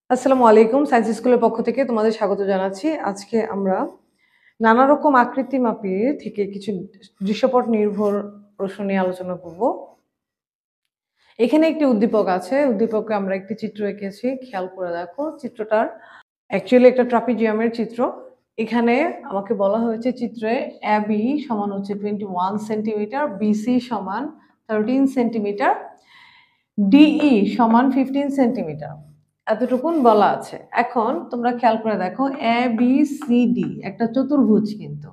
আসসালামু আলাইকুম। সায়েন্স স্কুলের পক্ষ থেকে তোমাদের স্বাগত জানাচ্ছি। আজকে আমরা নানা রকম আকৃতি মাপিয়ে থেকে কিছু দৃশ্যপট নির্ভর প্রশ্ন নিয়ে আলোচনা করব। এখানে একটি উদ্দীপক আছে। উদ্দীপকে আমরা একটি চিত্র এঁকেছি। খেয়াল করে দেখো চিত্রটার অ্যাকচুয়ালি একটা ট্রাপিজিয়ামের চিত্র। এখানে আমাকে বলা হয়েছে চিত্রে AB সমান হচ্ছে 21 সেন্টিমিটার, BC সমান 13 সেন্টিমিটার, DE সমান 15 সেন্টিমিটার। এতটুকুন বলা আছে। এখন তোমরা খেয়াল করে দেখো ABCD একটা চতুর্ভুজ কিন্তু।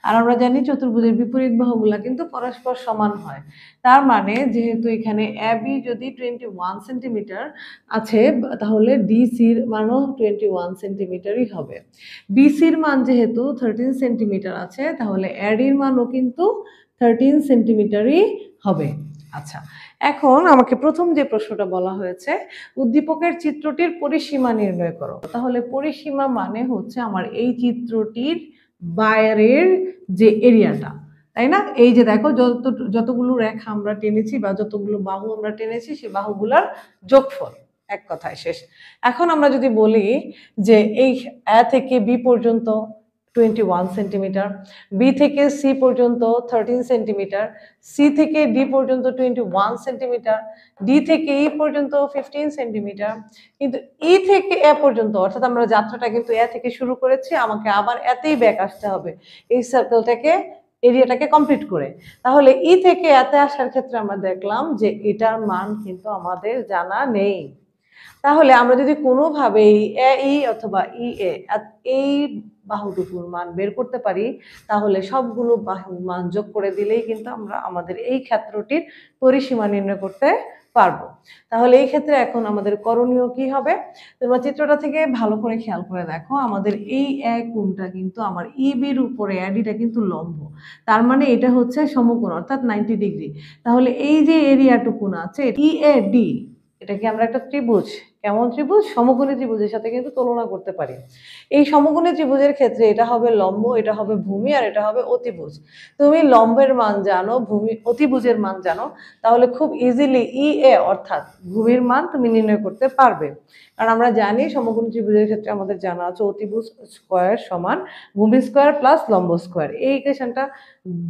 আর আমরা জানি চতুর্ভুজের বিপরীত বাহুগুলা কিন্তু পরস্পর সমান হয়। তার মানে যেহেতু এখানে AB যদি 21 সেন্টিমিটার আছে তাহলে DCর মানও 21 সেন্টিমিটারই হবে। BCর মান যেহেতু 13 সেন্টিমিটার আছে তাহলে ADর মানও কিন্তু 13 সেন্টিমিটারই হবে। আচ্ছা, এখন আমাকে প্রথম যে প্রশ্নটা বলা হয়েছে উদ্দীপকের চিত্রটির পরিসীমা নির্ণয় করো। তাহলে পরিসীমা মানে হচ্ছে আমার এই চিত্রটির বাইরের যে এরিয়াটা, তাই না? এই যে দেখো যতগুলো রেখা আমরা টেনেছি বা যতগুলো বাহু আমরা টেনেছি সেই বাহুগুলার যোগফল, এক কথায় শেষ। এখন আমরা যদি বলি যে এই A থেকে B পর্যন্ত 21 সেন্টিমিটার, বি থেকে সি পর্যন্ত 13 সেন্টিমিটার, সি থেকে ডি পর্যন্ত 21 সেন্টিমিটার, ডি থেকে ই পর্যন্ত 15 সেন্টিমিটার, কিন্তু ই থেকে এ পর্যন্ত, অর্থাৎ আমরা যাত্রাটা কিন্তু এ থেকে শুরু করেছি, আমাকে আবার এতেই ব্যাক আসতে হবে এই সার্কেলটাকে, এরিয়াটাকে কমপ্লিট করে। তাহলে ই থেকে এতে আসার ক্ষেত্রে আমরা দেখলাম যে এটার মান কিন্তু আমাদের জানা নেই। তাহলে আমরা যদি কোনোভাবে এ ই অথবা ই এ এই বাহুটুকুর মান বের করতে পারি তাহলে সবগুলো বাহুর মান যোগ করে দিলেই কিন্তু আমরা আমাদের এই ক্ষেত্রটির পরিসীমা নির্ণয় করতে পারবো। তাহলে এই ক্ষেত্রে এখন আমাদের করণীয় কি হবে? তোমরা চিত্রটা থেকে ভালো করে খেয়াল করে দেখো, আমাদের এই কোণটা কিন্তু আমার ইবির উপরে এডিটা কিন্তু লম্ব, তার মানে এটা হচ্ছে সমকোণ অর্থাৎ 90 ডিগ্রি। তাহলে এই যে এরিয়াটুকুন আছে ইএডি, এটাকে আমরা একটা ত্রিভুজ, কেমন ত্রিভুজ? সমকোণী ত্রিভুজের সাথে কিন্তু তুলনা করতে পারি। এই সমকোণী ত্রিভুজের ক্ষেত্রে এটা হবে লম্ব, এটা হবে ভূমি, আর এটা হবে অতিভুজ। তুমি লম্বের মান জানো, অতিভুজের মান জানো, তাহলে খুব ইজিলি ই এ অর্থাৎ ভূমির মান তুমি নির্ণয় করতে পারবে। কারণ আমরা জানি সমকোণী ত্রিভুজের ক্ষেত্রে আমাদের জানা আছে অতিভুজ স্কোয়ার সমান ভূমি স্কোয়ার প্লাস লম্ব স্কোয়ার। এই ইকুয়েশনটা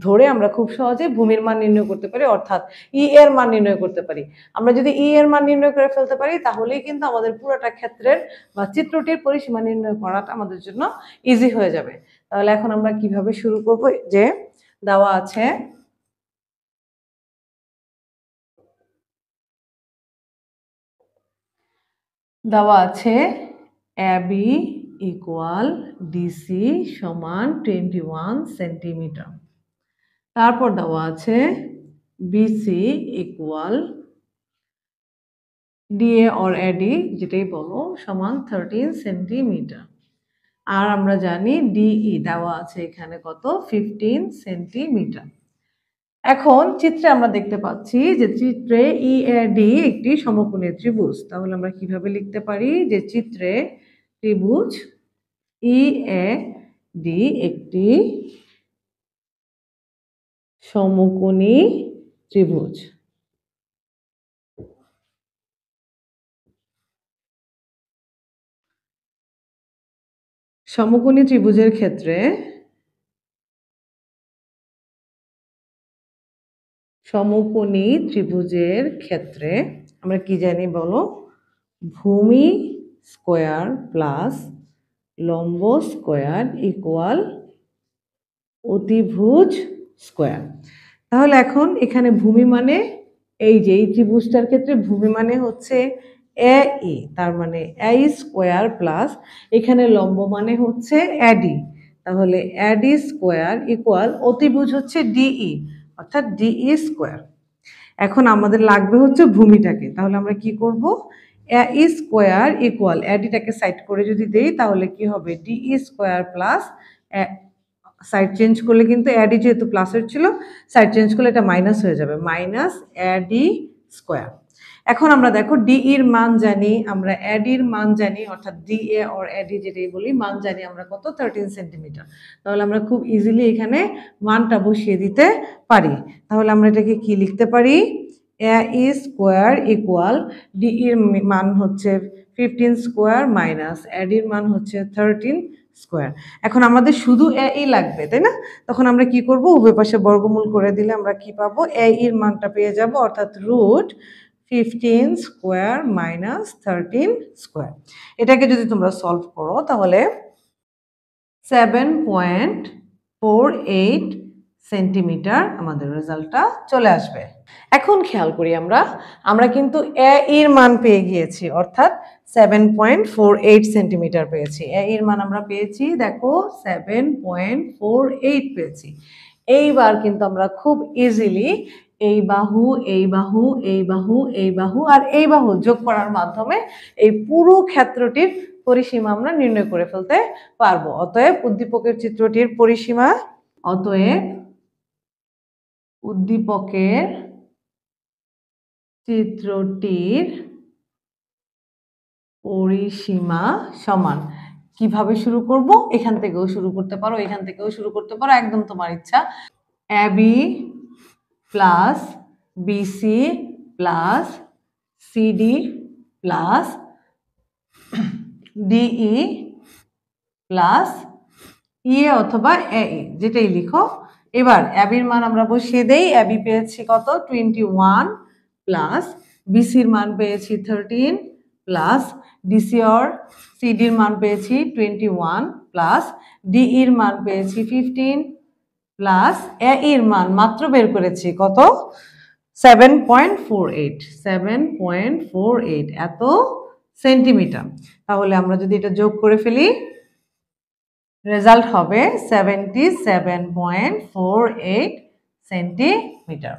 ধরে আমরা খুব সহজে ভূমির মান নির্ণয় করতে পারি, অর্থাৎ ই এর মান নির্ণয় করতে পারি। আমরা যদি ই এর মান নির্ণয় করে ফেলতে পারি তাহলেই কিন্তু আমাদের পুরোটা ক্ষেত্রের বা চিত্রটির পরিসীমা নির্ণয় করাটা আমাদের জন্য ইজি হয়ে যাবে। তাহলে এখন আমরা কিভাবে শুরু করব? যে দেওয়া আছে AB ইকুয়াল ডিসি সমান 21 সেন্টিমিটার। তারপর দেওয়া আছে বিসি ইকুয়াল ডিএ অর এডি যেটাই বলো সমান 13 সেন্টিমিটার। আর আমরা জানি ডিই দেওয়া আছে এখানে কত? 15 সেন্টিমিটার। এখন চিত্রে আমরা দেখতে পাচ্ছি যে চিত্রে ইএডি একটি সমকোণী ত্রিভুজ। তাহলে আমরা কিভাবে লিখতে পারি যে চিত্রে ত্রিভুজ ইএডি একটি সমকোণী ত্রিভুজ। সমকোণী ত্রিভুজের ক্ষেত্রে আমরা কি জানি বলো? ভূমি স্কোয়ার প্লাস লম্ব স্কোয়ার ইকুয়াল অতিভুজ স্কোয়ার। তাহলে এখন এখানে ভূমি মানে এই যে এই ত্রিভুজটার ক্ষেত্রে ভূমি মানে হচ্ছে এ ই, তার মানে এ স্কোয়ার প্লাস এখানে লম্ব মানে হচ্ছে এডি, তাহলে এডি স্কোয়ার ইকুয়াল অতিভুজ হচ্ছে ডিই অর্থাৎ ডিই স্কোয়ার। এখন আমাদের লাগবে হচ্ছে ভূমিটাকে, তাহলে আমরা কি করব? এ স্কোয়ার ইকুয়াল এডিটাকে সাইড করে যদি দেই তাহলে কি হবে? D E square plus side change করলে কিন্তু এডি যেহেতু প্লাসের ছিল সাইড চেঞ্জ করলে এটা মাইনাস হয়ে যাবে, মাইনাস এডি স্কোয়ার। এখন আমরা দেখো ডি এর মান জানি, আমরা এডির মান জানি, অর্থাৎ ডি এ অর এডি যেটাই বলি মান জানি আমরা কত? 13 সেন্টিমিটার। তাহলে আমরা খুব ইজিলি এখানে মানটা বসিয়ে দিতে পারি। তাহলে আমরা এটাকে কি লিখতে পারি? এ স্কোয়ার ইকুয়াল ডি এর মান হচ্ছে 15 স্কোয়ার মাইনাস এর মান হচ্ছে 13 স্কোয়ার। এখন আমাদের শুধু এ লাগবে, তাই না? তখন আমরা কি করব, উভয় পাশে বর্গমূল করে দিলে আমরা কি পাবো, এর মানটা পেয়ে যাব, অর্থাৎ রুট 15 স্কোয়ার মাইনাস 13 স্কোয়ার। এটাকে যদি তোমরা সলভ করো তাহলে 7.48 সেন্টিমিটার আমাদের রেজাল্টটা চলে আসবে। এখন খেয়াল করি আমরা কিন্তু এর মান পেয়ে গিয়েছি, অর্থাৎ 7.48 সেন্টিমিটার পেয়েছি। এর মান আমরা পেয়েছি, দেখো 7.48 পেয়েছি। এইবার কিন্তু আমরা খুব ইজিলি এই বাহু এই বাহু এই বাহু এই বাহু আর এই বাহু যোগ করার মাধ্যমে এই পুরো ক্ষেত্রটির পরিসীমা আমরা নির্ণয় করে ফেলতে পারবো। অতএব উদ্দীপকের চিত্রটির পরিসীমা, অতএব উদ্দীপকের চিত্রটির পরিসীমা সমান, কিভাবে শুরু করব, এখান থেকেও শুরু করতে পারো, এখান থেকেও শুরু করতে পারো, একদম তোমার ইচ্ছা। AB plus BC plus CD plus DE plus EA অথবা এ, যেটাই লিখো। এবার অ্যাবির মান আমরা বসিয়ে দেই। অ্যাবি পেয়েছি কত, 21 প্লাস বিসির মান পেয়েছি 13 প্লাস ডিসি অর সিডির মান পেয়েছি 21 প্লাস ডিইর মান পেয়েছি 15 প্লাস এর মান মাত্র বের করেছি কত, 7.48 এত সেন্টিমিটার। তাহলে আমরা যদি এটা যোগ করে ফেলি, রেজাল্ট হবে 77.48 সেন্টিমিটার।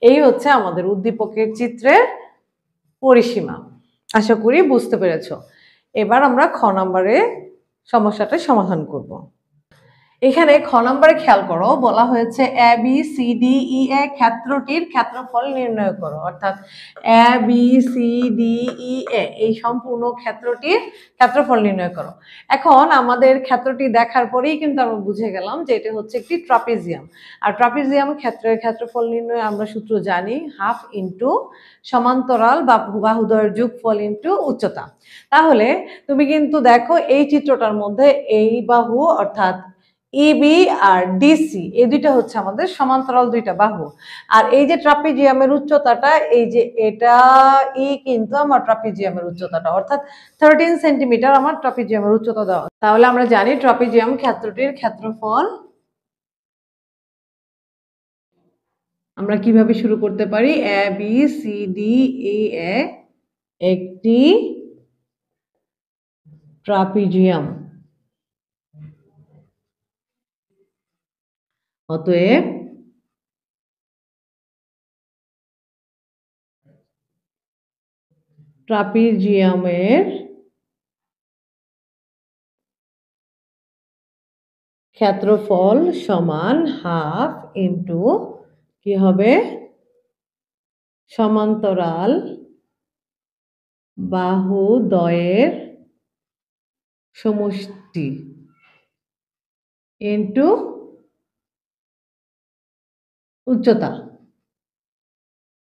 এই হচ্ছে আমাদের উদ্দীপকের চিত্রের পরিসীমা। আশা করি বুঝতে পেরেছো। এবার আমরা খ নম্বরে সমস্যাটা সমাধান করব। এখানে খ নম্বরে খেয়াল করো, বলা হয়েছে A B C D E এ ক্ষেত্রটির ক্ষেত্রফল নির্ণয় করো, অর্থাৎ A B C D E এ এই সম্পূর্ণ ক্ষেত্রটির ক্ষেত্রফল নির্ণয় করো। এখন আমাদের ক্ষেত্রটি দেখার পরেই কিন্তু আমরা বুঝে গেলাম যে এটা হচ্ছে একটি ট্রাপিজিয়াম। আর ট্রাপিজিয়াম ক্ষেত্রের ক্ষেত্রফল নির্ণয় আমরা সূত্র জানি, হাফ ইন্টু সমান্তরাল বা বাহুদ্বয়ের যোগফল ইন্টু উচ্চতা। তাহলে তুমি কিন্তু দেখো এই চিত্রটার মধ্যে এই বাহু অর্থাৎ ইবি আর ডিসি এই দুইটা হচ্ছে আমাদের সমান্তরাল দুইটা বাহু। আর এই যে ট্রাপিজিয়ামের উচ্চতাটা, এই যে এটা কিন্তু আমার ট্রাপিজিয়ামের উচ্চতাটা, অর্থাৎ 13 সেন্টিমিটার আমার ট্রাপিজিয়ামের উচ্চতা দেওয়া। তাহলে আমরা জানি ট্রাপিজিয়াম ক্ষেত্রটির ক্ষেত্রফল আমরা কিভাবে শুরু করতে পারি, A B C D E এ একটি ট্রাপিজিয়াম, অতএব ট্রাপিজিয়ামের ক্ষেত্রফল সমান হাফ ইন্টু কি হবে, সমান্তরাল বাহুদ্বয়ের সমষ্টি ইন্টু উচ্চতা।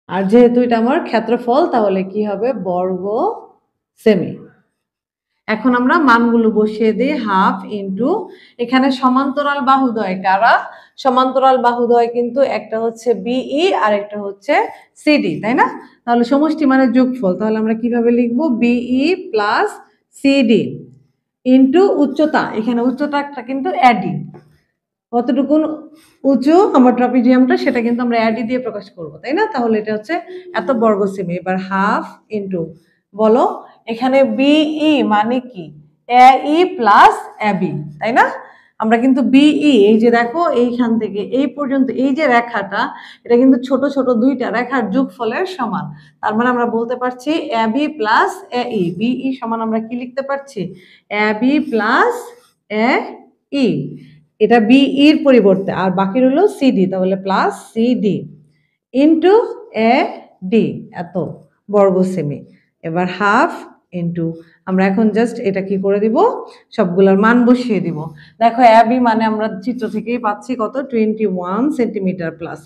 আর যেহেতু এটা আমার ক্ষেত্রফল তাহলে কি হবে, বর্গ সেমি। এখন আমরা মানগুলো বসিয়ে দিই, হাফ ইন্টু এখানে সমান্তরাল বাহুদ্বয় কারা, সমান্তরাল বাহুদ্বয় কিন্তু একটা হচ্ছে বিই আর একটা হচ্ছে সিডি, তাই না? তাহলে সমষ্টি মানে যোগফল, তাহলে আমরা কিভাবে লিখবো, বিই প্লাস সিডি ইন্টু উচ্চতা, এখানে উচ্চতাটা কিন্তু এডি, কতটুকুন উঁচু আমার ট্রাপিজিয়ামটা সেটা কিন্তু আমরা এডি দিয়ে প্রকাশ করবো, তাই না? তাহলে এটা হচ্ছে এত বর্গ সেমি। এবার হাফ ইন্টু, বলো এখানে বিই মানে কি, এ ই প্লাস এবি, তাই না? আমরা কিন্তু বিই এই যে দেখো এইখান থেকে এই পর্যন্ত এই যে রেখাটা, এটা কিন্তু ছোট ছোট দুইটা রেখার যোগফলের সমান। তার মানে আমরা বলতে পারছি এবি প্লাস এই, বিই সমান আমরা কি লিখতে পারছি, এবি প্লাস এই, এটা বিইর পরিবর্তে, আর বাকি হলো সিডি, তাহলে plus CD into A D এত বর্গ সেমি। এবার হাফ ইন্টু, আমরা এখন জাস্ট এটা কি করে দিব, সবগুলোর মান বসিয়ে দিব। দেখো এবি মানে আমরা চিত্র থেকেই পাচ্ছি কত, 21 সেন্টিমিটার প্লাস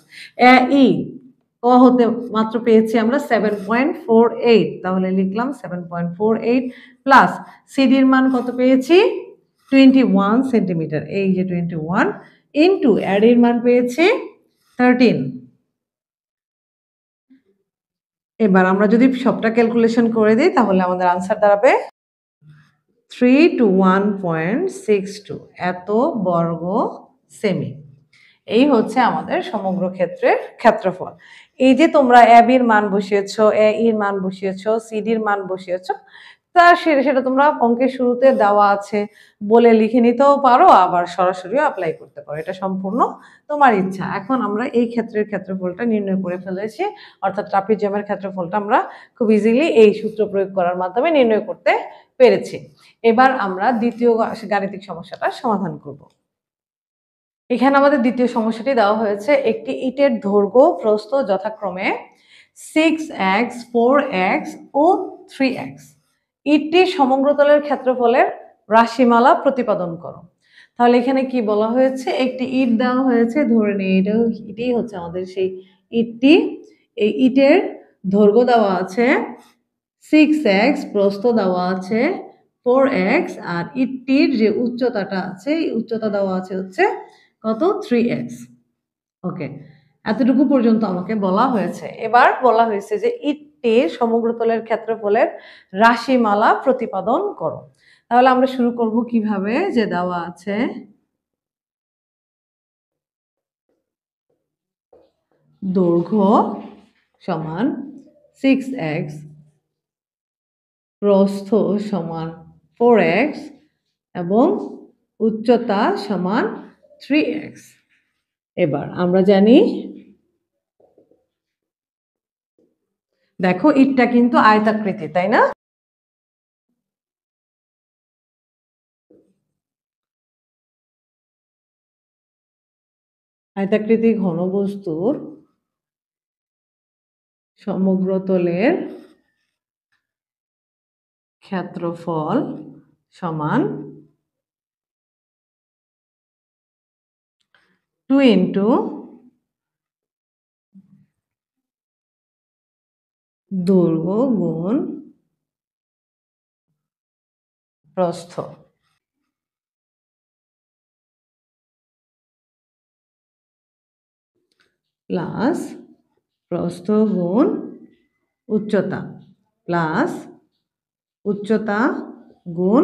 হতে মাত্র পেয়েছি আমরা 7.48, তাহলে লিখলাম 7.48 প্লাস সিডির মান কত পেয়েছি 21 সেন্টিমিটার, এই যে 21 ইন্টু এর মান পেয়েছি 13। এবার আমরা যদি সবটা ক্যালকুলেশন করে দিই তাহলে আমাদের আনসার দাঁড়াবে 321.62 এত বর্গ সেমি। এই হচ্ছে আমাদের সমগ্র ক্ষেত্রের ক্ষেত্রফল। এই যে তোমরা এর মান বসিয়েছো, এর মান বসিয়েছো, সিডির মান বসিয়েছো, তা সেটা তোমরা অঙ্কের শুরুতে দেওয়া আছে বলে লিখে নিতেও পারো, আবার সরাসরিও অ্যাপ্লাই করতে পারো, এটা সম্পূর্ণ তোমার ইচ্ছা। এখন আমরা এই ক্ষেত্রের ক্ষেত্রফলটা নির্ণয় করে ফেলেছি, অর্থাৎ ট্রাপিজিয়ামের ক্ষেত্রফলটা আমরা খুব ইজিলি এই সূত্র প্রয়োগ করার মাধ্যমে নির্ণয় করতে পেরেছি। এবার আমরা দ্বিতীয় গাণিতিক সমস্যাটা সমাধান করব। এখানে আমাদের দ্বিতীয় সমস্যাটি দেওয়া হয়েছে, একটি ইটের দৈর্ঘ্য প্রস্থ যথাক্রমে 6x, 4x ও 3x। ইটটির সমগ্রতলের ক্ষেত্রফলের রাশিমালা প্রতিপাদন করো। তাহলে এখানে কি বলা হয়েছে, একটি ইট দেওয়া হয়েছে, ধরে নিই এটাই হচ্ছে আমাদের সেই ইটটি। এই ইটের দৈর্ঘ্য দেওয়া আছে 6x, প্রস্থ দেওয়া আছে 4x, আর ইটটির যে উচ্চতাটা আছে এই উচ্চতা দেওয়া আছে হচ্ছে কত 3x। ওকে, এতটুকু পর্যন্ত আমাকে বলা হয়েছে। এবার বলা হয়েছে যে ইটটির সমগ্রতলের ক্ষেত্রফলের রাশিমালা প্রতিপাদন করো। তাহলে আমরা শুরু করব কিভাবে, যে দেওয়া আছে দৈর্ঘ্য সমান 6x, প্রস্থ সমান 4x এবং উচ্চতা সমান 3x। এবার আমরা জানি, দেখো ইটটা কিন্তু আয়তাকৃতি, তাই না? আয়তাকৃতি ঘনবস্তুর সমগ্রতলের ক্ষেত্রফল সমান 2 ইন্টু দৈর্ঘ্য গুণ প্রস্থ প্লাস প্রস্থ গুণ উচ্চতা প্লাস উচ্চতা গুণ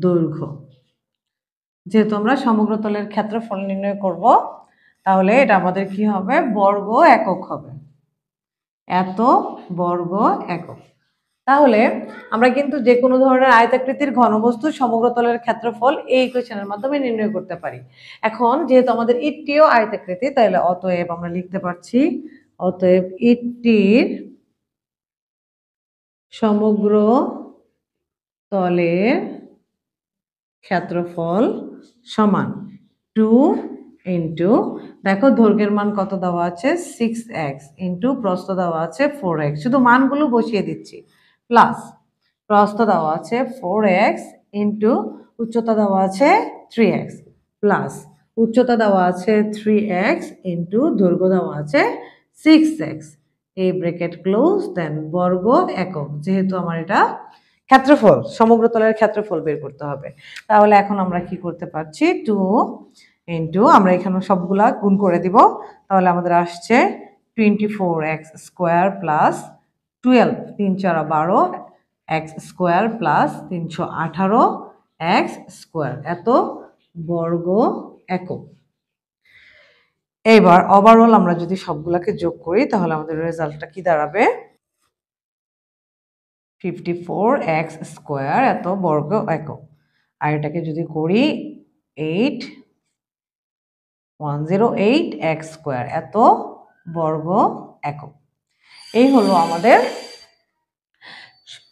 দৈর্ঘ্য। যেহেতু আমরা সমগ্রতলের ক্ষেত্রফল নির্ণয় করব, তাহলে এটা আমাদের কি হবে, বর্গ একক হবে, এত বর্গ একক। তাহলে আমরা কিন্তু যে কোনো ধরনের আয়তাকৃতির ঘনবস্তুর সমগ্রতলের ক্ষেত্রফল এই ইকুয়েশনের মাধ্যমে নির্ণয় করতে পারি। এখন যেহেতু আমাদের ইটটিও আয়তাকৃতি, তাহলে অতএব আমরা লিখতে পারছি, অতএব ইটটির সমগ্র তলের ক্ষেত্রফল সমান 2 ইন্টু, দেখো দৈর্ঘ্যের মান কত দেওয়া আছে 6x, ইন্টু প্রস্থ দেওয়া আছে 4x, শুধু মানগুলো বসিয়ে দিচ্ছি, প্লাস প্রস্থ দেওয়া আছে 4x ইন্টু উচ্চতা দেওয়া আছে 3x, প্লাস উচ্চতা দেওয়া আছে 3x ইন্টু দৈর্ঘ্য দেওয়া আছে 6x, এই ব্র্যাকেট ক্লোজ, দেন বর্গ একক। যেহেতু আমার এটা ক্ষেত্রফল, সমগ্রতলের ক্ষেত্রফল বের করতে হবে, তাহলে এখন আমরা কি করতে পারছি, 2 ইন্টু, আমরা এখানে সবগুলা গুণ করে দিব, তাহলে আমাদের আসছে 24x square plus 12, 3 4 12 x square plus 318 x square, এত বর্গ একক। এবার ওভারঅল আমরা যদি সবগুলাকে যোগ করি তাহলে আমাদের রেজাল্টটা কি দাঁড়াবে, 54x স্কোয়ার এত বর্গ একক। আর এটাকে যদি করি 8108x স্কোয়ার এত বর্গ একক। এই হলো আমাদের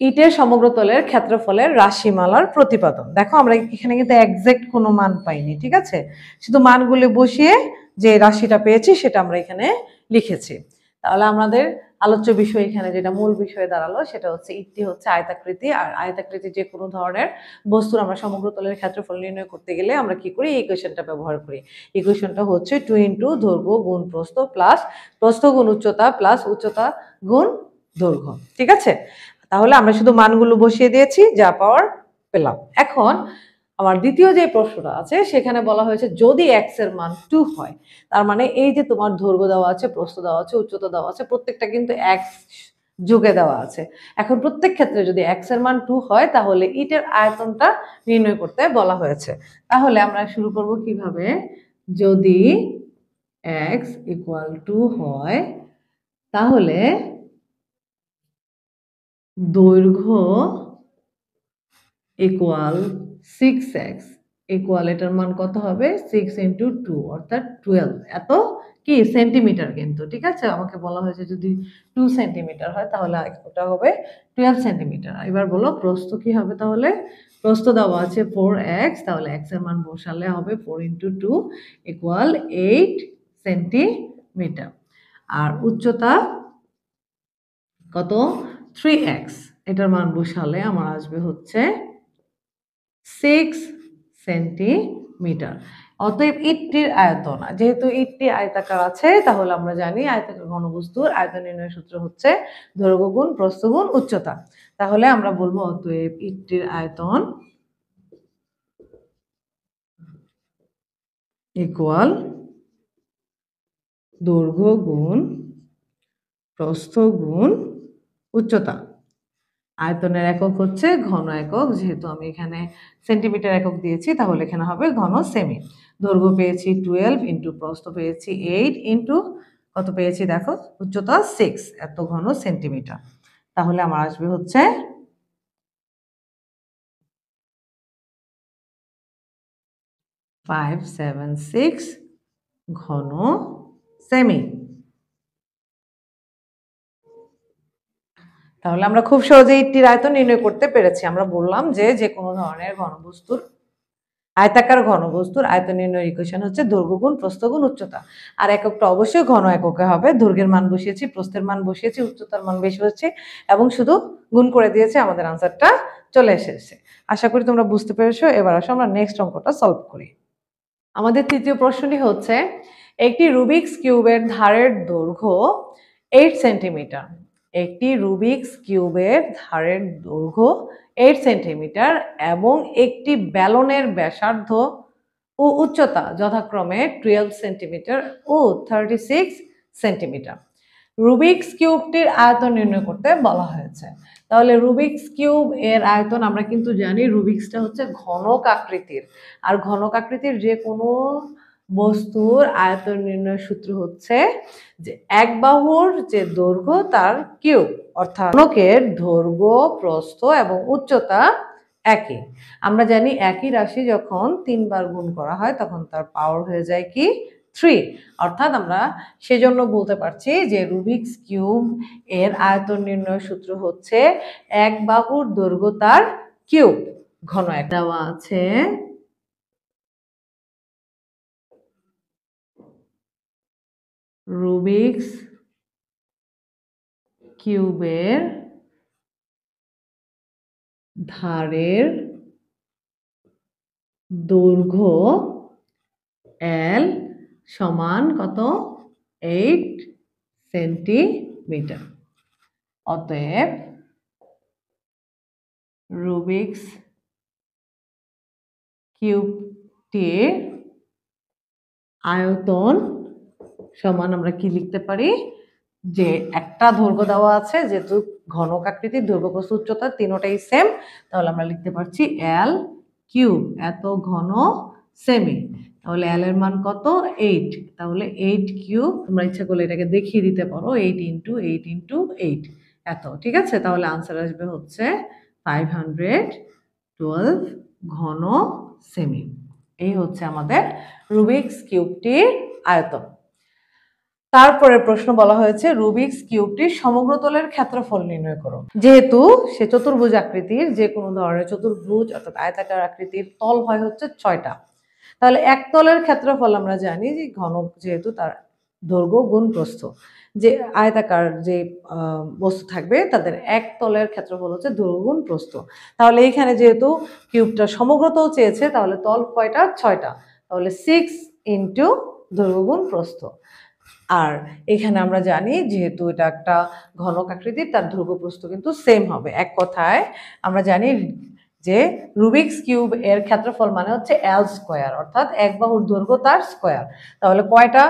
ইটের সমগ্রতলের ক্ষেত্রফলের রাশিমালার প্রতিপাদন। দেখো আমরা এখানে কিন্তু এক্সাক্ট কোনো মান পাইনি, ঠিক আছে, শুধু মানগুলো বসিয়ে যে রাশিটা পেয়েছি সেটা আমরা এখানে লিখেছি। তাহলে আমাদের আলোচ্য বিষয় এখানে যেটা মূল বিষয়ে দাঁড়ালো সেটা হচ্ছে ইটটি হচ্ছে আয়তাকৃতি, আর আয়তাকৃতি যে কোনো ধরনের বস্তুর আমরা সমগ্র তলের ক্ষেত্রফল নির্ণয় করতে গেলে আমরা কি করি, এই ইকুয়েশনটা ব্যবহার করি। ইকুয়েশনটা হচ্ছে 2 ইন্টু দৈর্ঘ্য গুণ প্রস্থ প্লাস প্রস্থ গুণ উচ্চতা প্লাস উচ্চতা গুণ দৈর্ঘ্য। ঠিক আছে, তাহলে আমরা শুধু মানগুলো বসিয়ে দিয়েছি, যা পাওয়ার পেলাম। এখন আমার দ্বিতীয় যে প্রশ্নটা আছে সেখানে বলা হয়েছে যদি x এর মান 2 হয়, তার মানে এই যে তোমার দৈর্ঘ্য দেওয়া আছে, প্রস্থ দেওয়া আছে, উচ্চতা দেওয়া আছে, প্রত্যেকটা কিন্তু x যোগে দেওয়া আছে। এখন প্রত্যেক ক্ষেত্রে যদি x এর মান 2 হয় তাহলে ইটের আয়তনটা নির্ণয় করতে বলা হয়েছে। তাহলে আমরা শুরু করব কিভাবে, যদি x ইকুয়াল 2 হয় তাহলে দৈর্ঘ্য ইকুয়াল 6x ইকুয়াল এটার মান কত হবে, 6 ইন্টু 2 অর্থাৎ 12, এত কি সেন্টিমিটার কিন্তু। ঠিক আছে, আমাকে বলা হয়েছে যদি 2 সেন্টিমিটার হয় তাহলে ওটা হবে 12 সেন্টিমিটার। এবার বলো প্রস্থ কি হবে, তাহলে প্রস্থ দেওয়া আছে 4x, তাহলে x এর মান বসালে হবে 4 ইন্টু 2 ইকুয়াল 8 সেন্টিমিটার। আর উচ্চতা কত, 3x, এটার মান বসালে আমার আসবে হচ্ছে 6 সেন্টিমিটার। অতএব ইটটির আয়তন, যেহেতু ইটটি আয়তাকার আছে তাহলে আমরা জানি আয়তাকার ঘনবস্তুর আয়তন নির্ণয়ের সূত্র হচ্ছে দৈর্ঘ্য গুণ প্রস্থ গুণ উচ্চতা। তাহলে আমরা বলবো অতএব ইটটির আয়তন ইকুয়াল দৈর্ঘ্য গুণ প্রস্থ গুণ উচ্চতা। আয়তনের একক হচ্ছে ঘন একক, যেহেতু আমি এখানে সেন্টিমিটার একক দিয়েছি তাহলে এখানে হবে ঘন সেমি। দৈর্ঘ্য পেয়েছি 12 ইন্টু প্রস্থ পেয়েছি 8 ইন্টু কত পেয়েছি দেখো, উচ্চতা 6, এত ঘন সেন্টিমিটার। তাহলে আমার আসবে হচ্ছে 576 ঘন সেমি। তাহলে আমরা খুব সহজে ইটটির আয়তন নির্ণয় করতে পেরেছি। আমরা বললাম যে কোনো ধরনের ঘনবস্তুর আয়তাকার ঘনবস্তুর আয়তন নির্ণয়ের ইকুয়েশন হচ্ছে দৈর্ঘ্য গুণ প্রস্থ গুণ উচ্চতা। আর এককটা অবশ্যই ঘন এককে হবে। দৈর্ঘ্যের মান বসিয়েছি, প্রস্থের মান বসিয়েছি, উচ্চতার মান বেশি হচ্ছে এবং শুধু গুণ করে দিয়েছে, আমাদের আনসারটা চলে এসেছে। আশা করি তোমরা বুঝতে পেরেছো। এবার আসো আমরা নেক্সট অঙ্কটা সলভ করি। আমাদের তৃতীয় প্রশ্নটি হচ্ছে একটি রুবিক্স কিউবের ধারের দৈর্ঘ্য 8 সেন্টিমিটার। একটি রুবিক্স কিউবের ধারের দৈর্ঘ্য 8 সেন্টিমিটার এবং একটি ব্যালনের ব্যাসার্ধ ও উচ্চতা যথাক্রমে 12 সেন্টিমিটার ও 36 সেন্টিমিটার। রুবিক্স কিউবটির আয়তন নির্ণয় করতে বলা হয়েছে। তাহলে রুবিক্স কিউব এর আয়তন আমরা কিন্তু জানি, রুবিক্সটা হচ্ছে ঘনক আকৃতির, আর ঘনক আকৃতির যে কোনো বস্তুর আয়তন নির্ণয়ের সূত্র হচ্ছে যে এক বাহুর যে দৈর্ঘ্য তার কিউব, অর্থাৎ ঘনকের দৈর্ঘ্য প্রস্থ এবং উচ্চতা একই। আমরা জানি একই রাশি যখন 3 বার গুণ করা হয় তখন তার পাওয়ার হয়ে যায় কি 3, অর্থাৎ আমরা সেজন্য বলতে পারছি যে রুবিক্স কিউব এর আয়তন নির্ণয় সূত্র হচ্ছে এক বাহুর দৈর্ঘ্য তার কিউব। ঘন এক দেওয়া আছে রুবিক্স কিউবের ধারের দৈর্ঘ্য L সমান কত, 8 সেন্টিমিটার। অতএব রুবিক্স কিউবটির আয়তন সমান আমরা কি লিখতে পারি, যে একটা দৈর্ঘ্য দেওয়া আছে, যেহেতু ঘনক আকৃতির দৈর্ঘ্য প্রস্থ উচ্চতা তিনটাই সেম, তাহলে আমরা লিখতে পারছি L কিউব, এত ঘন সেমি। তাহলে L এর মান কত, 8, তাহলে 8 কিউব, তোমরা ইচ্ছা করলে এটাকে দেখিয়ে দিতে পারো, 8 ইন্টু 8 ইন্টু 8 এত। ঠিক আছে, তাহলে আনসার আসবে হচ্ছে 512 ঘন সেমি। এই হচ্ছে আমাদের রুবিক্স কিউবটির আয়তন। তারপরে প্রশ্ন বলা হয়েছে রুবিক্স কিউবটির সমগ্র তলের ক্ষেত্রফল নির্ণয় করো। যেহেতু সে চতুর্ভুজ আকৃতির, যে কোনো ধরনের চতুর্ভুজ অর্থাৎ আয়তাকার আকৃতির তল হয় হচ্ছে 6টা, তাহলে এক তলের ক্ষেত্রফল আমরা জানি যে ঘনক, যেহেতু তার দৈর্ঘ্য গুণ প্রস্থ, যে আয়তাকার যে বস্তু থাকবে তাদের এক তলের ক্ষেত্রফল হচ্ছে দৈর্ঘ্য গুণ প্রস্থ। তাহলে এইখানে যেহেতু কিউবটা সমগ্রতল চেয়েছে তাহলে তল কয়টা? 6টা। তাহলে 6 ইন্টু দৈর্ঘ্য গুণ প্রস্থ। আর এখানে আমরা জানি যেহেতু এটা একটা ঘনক আকৃতির তার দৈর্ঘ্য প্রস্থ কিন্তু সেম হবে। এক কথায় আমরা জানি যে রুবিক্স কিউব এর ক্ষেত্রফল মানে হচ্ছে এল স্কোয়ার, অর্থাৎ এক বাহুর দৈর্ঘ্য তার স্কোয়ার। তাহলে কয়টা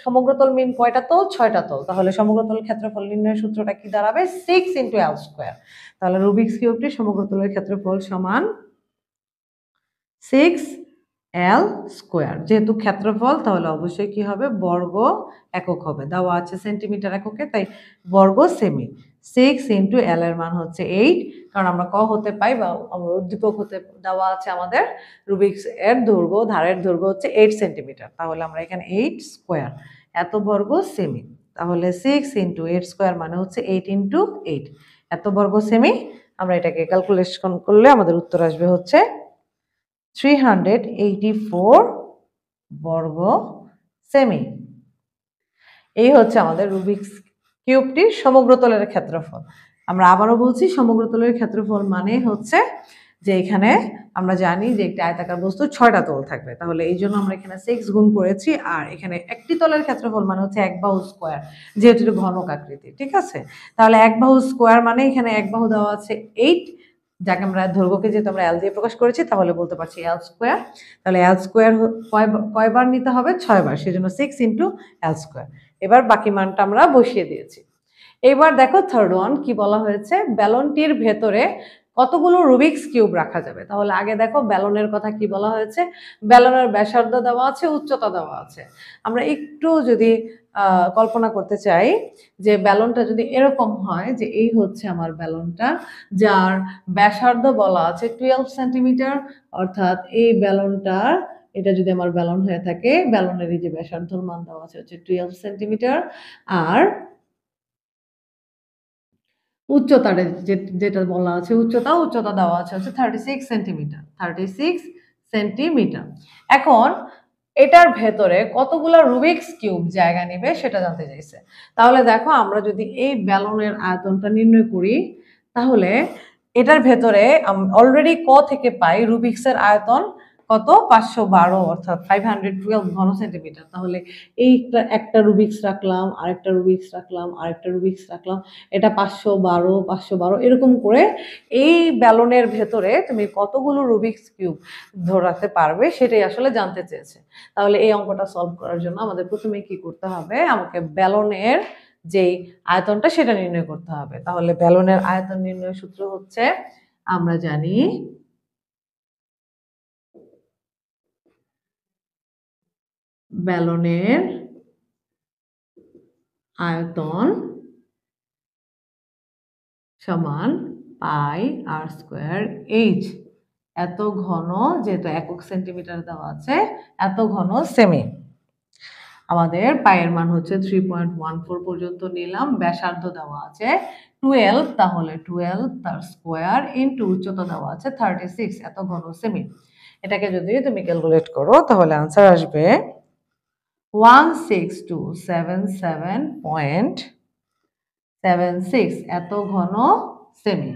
সমগ্রতল মিন কয়টা তল? 6টা তল। তাহলে সমগ্রতল ক্ষেত্রফল নির্ণয়ের সূত্রটা কি দাঁড়াবে? 6 ইন্টু এল স্কোয়ার। তাহলে রুবিক্স কিউবটি সমগ্রতলের ক্ষেত্রফল সমান 6 এল স্কোয়ার। যেহেতু ক্ষেত্রফল তাহলে অবশ্যই কি হবে? বর্গ একক হবে, দেওয়া আছে সেন্টিমিটার এককে, তাই বর্গ সেমি। 6 ইন্টু এল এর মান হচ্ছে 8, কারণ আমরা ক হতে পাই বা আমরা উদ্দীপক হতে দেওয়া আছে আমাদের রুবিক্স এর দৈর্ঘ্য, ধারের দৈর্ঘ্য হচ্ছে 8 সেন্টিমিটার। তাহলে আমরা এখানে 8 স্কোয়ার এত বর্গ সেমি। তাহলে 6 ইন্টু 8 স্কোয়ার মানে হচ্ছে 8 ইন্টু 8 এত বর্গ সেমি। আমরা এটাকে ক্যালকুলেশন করলে আমাদের উত্তর আসবে হচ্ছে 384 বর্গ সেমি। এই হচ্ছে আমাদের রুবিক্স কিউবটির সমগ্রতলের ক্ষেত্রফল। আমরা আবারও বলছি, সমগ্রতলের ক্ষেত্রফল মানে হচ্ছে যে এখানে আমরা জানি যে একটি আয়তাকার বস্তু 6টা তল থাকবে, তাহলে এই জন্য আমরা এখানে 6 গুণ করেছি। আর এখানে একটি তলের ক্ষেত্রফল মানে হচ্ছে এক বাহু স্কোয়ার, যেহেতু এটা ঘনক আকৃতি, ঠিক আছে। তাহলে এক বাহু স্কোয়ার মানে এখানে এক বাহু দেওয়া আছে 8, যাকে আমরা দৈর্ঘ্যকে যেহেতু আমরা এল দিয়ে প্রকাশ করেছি তাহলে বলতে পারছি এল স্কোয়ার। তাহলে এল স্কোয়ার কয়বার নিতে হবে? 6বার, সেজন্য 6 ইন্টু এল স্কোয়ার। এবার বাকি মানটা আমরা বসিয়ে দিয়েছি। এবার দেখো থার্ড ওয়ান কি বলা হয়েছে, ব্যালনটির ভেতরে কতগুলো রুবিক্স কিউব রাখা যাবে। তাহলে আগে দেখো ব্যালনের কথা কি বলা হয়েছে, ব্যালনের ব্যাসার্ধ দেওয়া আছে, উচ্চতা দেওয়া আছে। আমরা একটু যদি কল্পনা করতে চাই যে ব্যালনটা যদি এরকম হয় যে এই হচ্ছে আমার ব্যালনটা, যার ব্যাসার্ধ বলা আছে 12 সেন্টিমিটার, অর্থাৎ এই ব্যালনটার, এটা যদি আমার ব্যালন হয়ে থাকে, ব্যালনের এই যে ব্যাসার্ধর মান দেওয়া আছে হচ্ছে 12 সেন্টিমিটার, আর উচ্চতাটা যেটা বলা আছে উচ্চতা দেওয়া আছে হচ্ছে 36 সেন্টিমিটার, 36 সেন্টিমিটার। এখন এটার ভেতরে কতগুলো রুবিক্স কিউব জায়গা নেবে সেটা জানতে চাইছে। তাহলে দেখো আমরা যদি এই ব্যালনের আয়তনটা নির্ণয় করি তাহলে এটার ভেতরে অলরেডি ক থেকে পাই রুবিক্সের আয়তন কত? 512, অর্থাৎ 512 ঘন সেন্টিমিটার। তাহলে এই একটা রুবিক্স রাখলাম, আরেকটা রুবিক্স রাখলাম, আরেকটা রুবিক্স রাখলাম, এটা 512 512 এরকম করে এই ব্যালনের ভেতরে তুমি কতগুলো রুবিক্স কিউব ধরাতে পারবে সেটাই আসলে জানতে চেয়েছে। তাহলে এই অঙ্কটা সলভ করার জন্য আমাদের প্রথমে কি করতে হবে, আমাকে ব্যালনের যেই আয়তনটা সেটা নির্ণয় করতে হবে। তাহলে ব্যালনের আয়তন নির্ণয়ের সূত্র হচ্ছে, আমরা জানি ব্যালনের আয়তন সমান পাই আর স্কোয়ার এইচ। এত ঘন, যেহেতু একক সেন্টিমিটার দেওয়া আছে, এত ঘন সেমি। আমাদের পায়ের মান হচ্ছে 3.14 পর্যন্ত নিলাম, ব্যাসার্ধ দেওয়া আছে 12, তাহলে 12 তার স্কোয়ার ইন্টু উচ্চতা দেওয়া আছে 36, এত ঘন সেমি। এটাকে যদি তুমি ক্যালকুলেট করো তাহলে আনসার আসবে 16277.76 এত ঘন সেমি।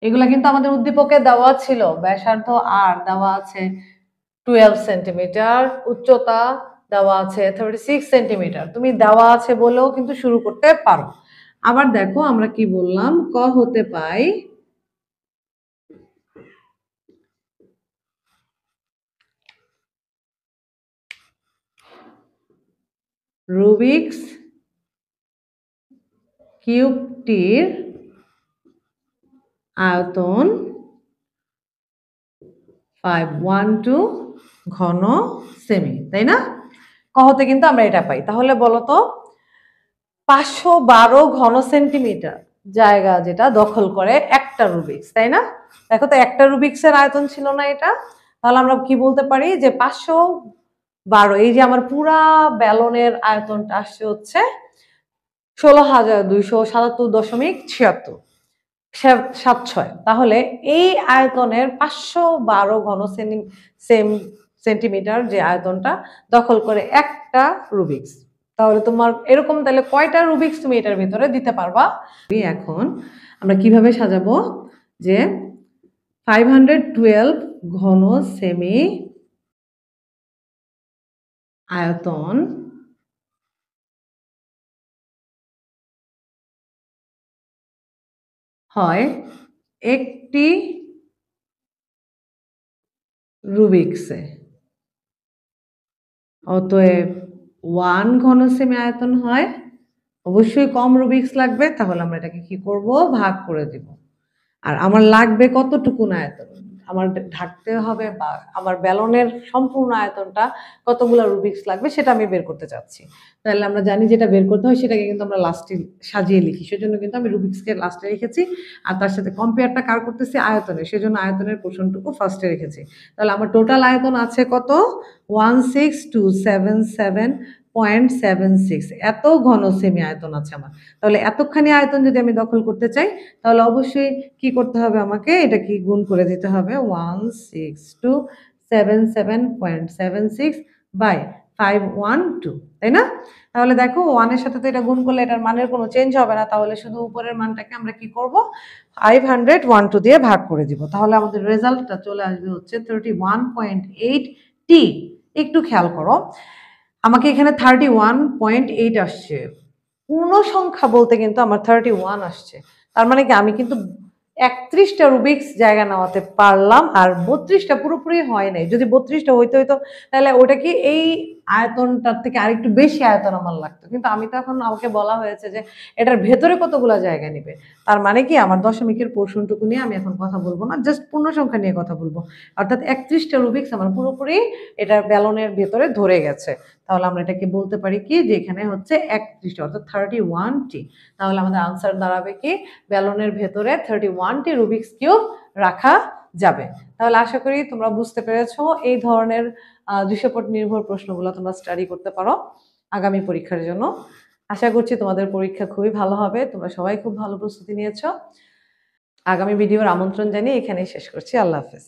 এগুলা কিন্তু আমাদের উদ্দীপকে দেওয়া ছিল, ব্যাসার্ধ আর দেওয়া আছে 12 সেন্টিমিটার, উচ্চতা দেওয়া আছে 36 সেন্টিমিটার। তুমি দেওয়া আছে বলেও কিন্তু শুরু করতে পারো। আবার দেখো আমরা কি বললাম, ক হতে পাই রুবিক্স কিউবটির আয়তন 512 ঘন সেমি, তাই না? ক হতে কিন্তু আমরা এটা পাই। তাহলে বলো তো 512 ঘন সেন্টিমিটার জায়গা যেটা দখল করে একটা রুবিক্স, তাই না? দেখো তো একটা রুবিক্সের আয়তন ছিল না এটা, তাহলে আমরা কি বলতে পারি যে 512, এই যে আমার পুরা ব্যালনের আয়তনটা আসছে হচ্ছে 16,277.76। তাহলে এই আয়তনের 512 ঘন সেন্টিমিটার যে আয়তনটা দখল করে একটা রুবিক্স। তাহলে তোমার এরকম তাহলে কয়টা রুবিক্স তুমি এটার ভিতরে দিতে পারবা। এখন আমরা কিভাবে সাজাবো যে 512 ঘন সেমি আয়তন হয় একটি রুবিক্সে, অতএব 1 ঘন সেমি আয়তন হয়, অবশ্যই কম রুবিক্স লাগবে, তাহলে আমরা এটাকে কি করব, ভাগ করে দিব। আর আমার লাগবে কতটুকুন আয়তন, আমার ঢাকতে হবে বা আমার ব্যালনের সম্পূর্ণ আয়তনটা কতগুলো রুবিক্স লাগবে সেটা আমি বের করতে চাচ্ছি। তাহলে আমরা জানি যেটা বের করতে হয় সেটাকে কিন্তু আমরা লাস্টে সাজিয়ে লিখি, সেজন্য কিন্তু আমি রুবিক্সকে লাস্টে রেখেছি। আর তার সাথে কম্পেয়ারটা কার করতেছি, আয়তনের, সেজন্য আয়তনের পোর্শনটুকু ফার্স্টে রেখেছি। তাহলে আমার টোটাল আয়তন আছে কত, 16277.76, এত ঘন সেমি আয়তন আছে আমার। তাহলে এতখানি আয়তন যদি আমি দখল করতে চাই তাহলে অবশ্যই কি করতে হবে, আমাকে এটা কি গুণ করে দিতে হবে, 16277.76 বাই 512, তাই না? তাহলে দেখো 1 এর সাথে তো এটা গুণ করলে এটার মানের কোনো চেঞ্জ হবে না, তাহলে শুধু উপরের মানটাকে আমরা কি করব, 512 দিয়ে ভাগ করে দিব। তাহলে আমাদের রেজাল্টটা চলে আসবে হচ্ছে 31.8t। একটু খেয়াল করো, আমাকে এখানে 31.8 আসছে, পূর্ণ সংখ্যা বলতে কিন্তু আমার 31 আসছে। তার মানে কি আমি কিন্তু 31টা রুবিক্স জায়গা নেওয়াতে পারলাম, আর 32টা পুরোপুরি হয় নাই। যদি 32টা হইতো তাহলে ওটা কি এই আয়তনটার থেকে আরেকটু বেশি আয়তন আমার লাগতো, কিন্তু আমি তো এখন আমাকে বলা হয়েছে যে এটার ভেতরে কতগুলো জায়গা নিবে। তার মানে কি আমার দশমিকের পোর্শনটুকু নিয়ে আমি এখন কথা বলবো না, জাস্ট পূর্ণ সংখ্যা নিয়ে কথা বলবো। অর্থাৎ 31টা রুবিক্স আমার পুরোপুরি এটা ব্যালনের ভেতরে ধরে গেছে। তাহলে আমরা এটাকে বলতে পারি কি যে এখানে হচ্ছে 31টা, অর্থাৎ 31টি। তাহলে আমাদের আনসার দাঁড়াবে কি, ব্যালনের ভেতরে 31টি রুবিক্স কিউব রাখা যাবে। তাহলে আশা করি তোমরা বুঝতে পেরেছো, এই ধরনের দৃশ্যপট নির্ভর প্রশ্নগুলো তোমরা স্টাডি করতে পারো আগামী পরীক্ষার জন্য। আশা করছি তোমাদের পরীক্ষা খুবই ভালো হবে, তোমরা সবাই খুব ভালো প্রস্তুতি নিয়েছো। আগামী ভিডিওর আমন্ত্রণ জানিয়ে এখানেই শেষ করছি। আল্লাহ হাফেজ।